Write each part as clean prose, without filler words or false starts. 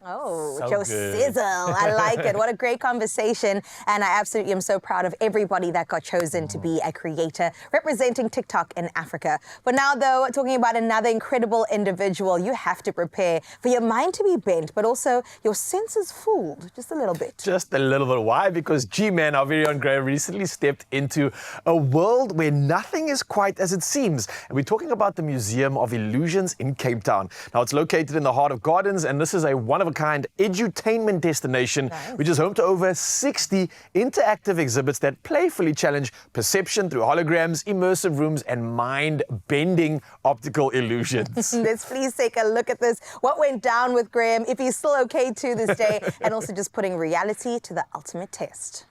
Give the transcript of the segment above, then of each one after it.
Oh, So Joe good. Sizzle. I like it. What a great conversation. And I absolutely am so proud of everybody that got chosen to be a creator representing TikTok in Africa. But now, though, talking about another incredible individual, you have to prepare for your mind to be bent, but also your senses fooled just a little bit. Just a little bit. Why? Because G-Man, our very own Graeme, recently stepped into a world where nothing is quite as it seems. And we're talking about the Museum of Illusions in Cape Town. Now, it's located in the heart of Gardens, and this is a one-of-a-kind edutainment destination, which is home to over 60 interactive exhibits that playfully challenge perception through holograms, immersive rooms, and mind-bending optical illusions. Let's please take a look at this. What went down with Graeme, if he's still okay to this day, and also just putting reality to the ultimate test.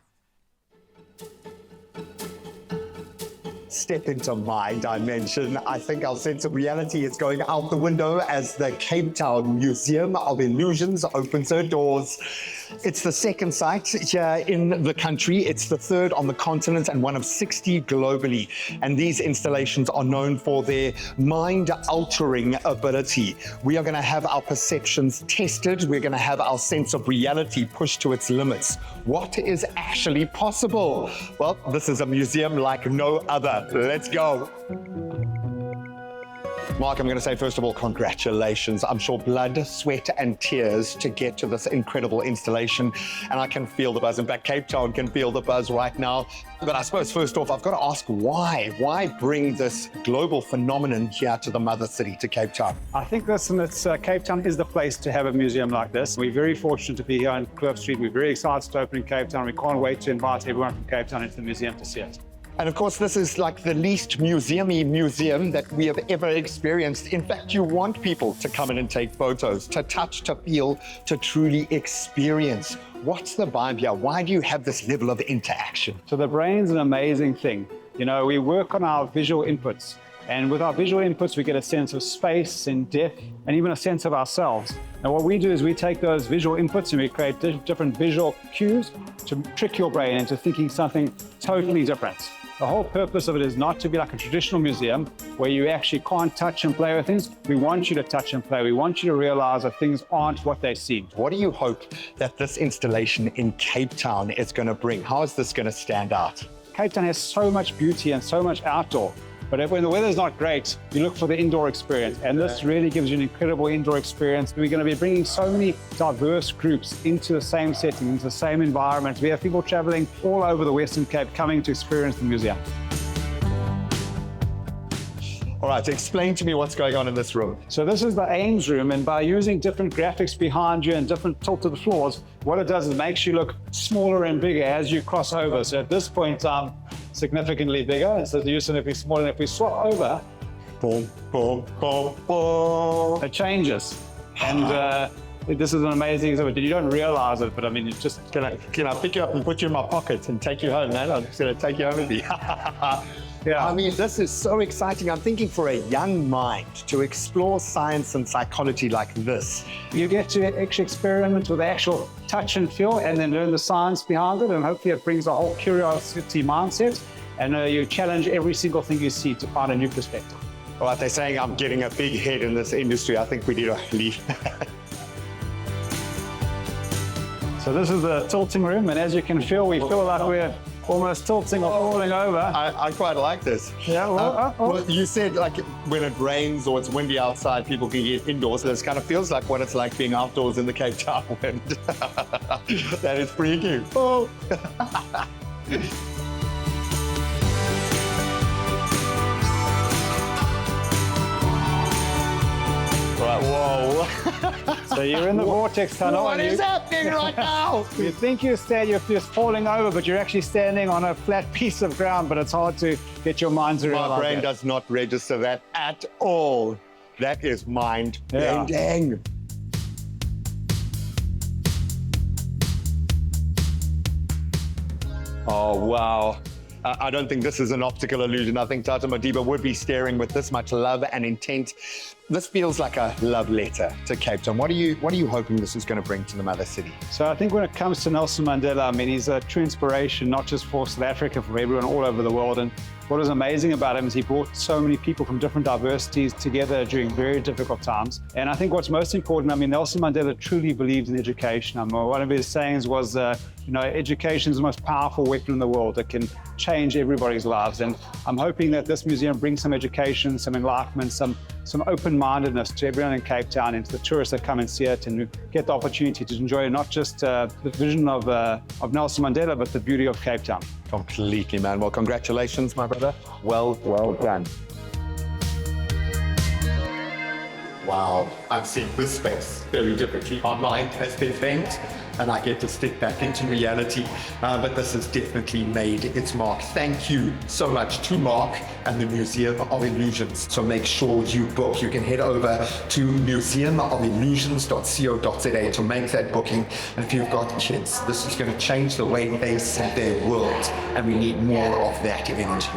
Step into my dimension. I think our sense of reality is going out the window as the Cape Town Museum of Illusions opens her doors. It's the second site here in the country. It's the third on the continent and one of 60 globally. And these installations are known for their mind-altering ability. We are going to have our perceptions tested. We're going to have our sense of reality pushed to its limits. What is actually possible? Well, this is a museum like no other. Let's go. Mark, I'm going to say, first of all, congratulations. I'm sure blood, sweat and tears to get to this incredible installation. And I can feel the buzz. In fact, Cape Town can feel the buzz right now. But I suppose, first off, I've got to ask why? Why bring this global phenomenon here to the mother city, to Cape Town? I think Cape Town is the place to have a museum like this. We're very fortunate to be here on Kloof Street. We're very excited to open in Cape Town. We can't wait to invite everyone from Cape Town into the museum to see it. And of course, this is like the least museum-y museum that we have ever experienced. In fact, you want people to come in and take photos, to touch, to feel, to truly experience. What's the vibe here? Why do you have this level of interaction? So the brain's an amazing thing. You know, we work on our visual inputs. And with our visual inputs, we get a sense of space and depth, and even a sense of ourselves. And what we do is we take those visual inputs and we create different visual cues to trick your brain into thinking something totally different. The whole purpose of it is not to be like a traditional museum where you actually can't touch and play with things. We want you to touch and play. We want you to realize that things aren't what they seem. What do you hope that this installation in Cape Town is going to bring? How is this going to stand out? Cape Town has so much beauty and so much outdoor. But when the weather's not great, you look for the indoor experience. And this really gives you an incredible indoor experience. We're going to be bringing so many diverse groups into the same setting, into the same environment. We have people traveling all over the Western Cape coming to experience the museum. All right, explain to me what's going on in this room. So this is the Ames room, and by using different graphics behind you and different tilted floors, what it does is it makes you look smaller and bigger as you cross over. So at this point, significantly bigger. And so you said if we're small, and if we swap over, boom, boom, boom, boom. It changes. And this is an amazing exhibit. You don't realize it, but I mean, it's just... Can I pick you up and put you in my pocket and take you home, man? I'm just going to take you home with me. Yeah. I mean, this is so exciting. I'm thinking for a young mind to explore science and psychology like this. You get to actually experiment with the actual touch and feel and then learn the science behind it, and hopefully it brings a whole curiosity mindset, and you challenge every single thing you see to find a new perspective. All right, they're saying I'm getting a big head in this industry. I think we need to leave. So this is the tilting room, and as you can feel, we feel like we're almost tilting or falling over. I quite like this. Yeah, well, you said like when it rains or it's windy outside, people can get indoors. This kind of feels like what it's like being outdoors in the Cape Town wind. That is pretty cute. Oh. Right, whoa. So you're in the vortex tunnel. What is happening right now? You think you're just falling over, but you're actually standing on a flat piece of ground, but it's hard to get your mind to realize. My brain does not register that at all. That is mind bending. Oh, wow. I don't think this is an optical illusion. I think Tata Madiba would be staring with this much love and intent This feels like a love letter to Cape Town. What are you hoping this is going to bring to the mother city? So I think when it comes to Nelson Mandela, I mean, he's a true inspiration, not just for South Africa, for everyone all over the world. And what was amazing about him is he brought so many people from different diversities together during very difficult times. And I think what's most important, I mean, Nelson Mandela truly believed in education. One of his sayings was, education is the most powerful weapon in the world that can change everybody's lives. And I'm hoping that this museum brings some education, some enlightenment, some open-mindedness to everyone in Cape Town and to the tourists that come and see it and get the opportunity to enjoy not just the vision of Nelson Mandela, but the beauty of Cape Town. Completely, man. Well, congratulations, my brother. Well done. Wow, I've seen this space very differently. My mind has been bent, and I get to stick back into reality. But this has definitely made its mark. Thank you so much to Mark and the Museum of Illusions. So make sure you book. You can head over to museumovillusions.co.za to make that booking. And if you've got kids, this is going to change the way they see their world, and we need more of that energy.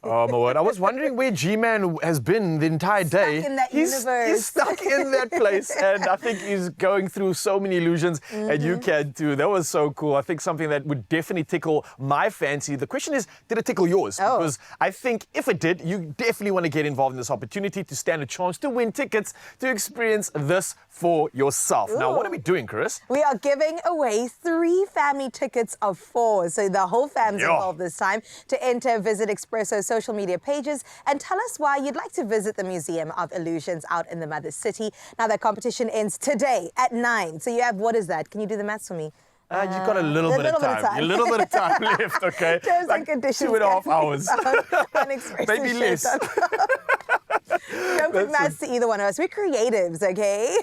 Oh my word. I was wondering where G-Man has been the entire day. Stuck in that universe. He's stuck in that place, and I think he's going through so many illusions, and you can too. That was so cool. I think something that would definitely tickle my fancy. The question is, did it tickle yours? Oh. Because I think if it did, you definitely want to get involved in this opportunity to stand a chance to win tickets to experience this for yourself. Ooh. Now, what are we doing, Chris? We are giving away 3 family tickets of 4. So the whole fam's involved this time. To enter, visit Expresso social media pages and tell us why you'd like to visit the Museum of Illusions out in the Mother City. Now, that competition ends today at 9. So you have, what is that? Can you do the maths for me? You've got a little bit of time. A little bit of time left, okay? Terms and conditions. 2.5 hours. Maybe less. Don't put maths to either one of us. We're creatives, okay?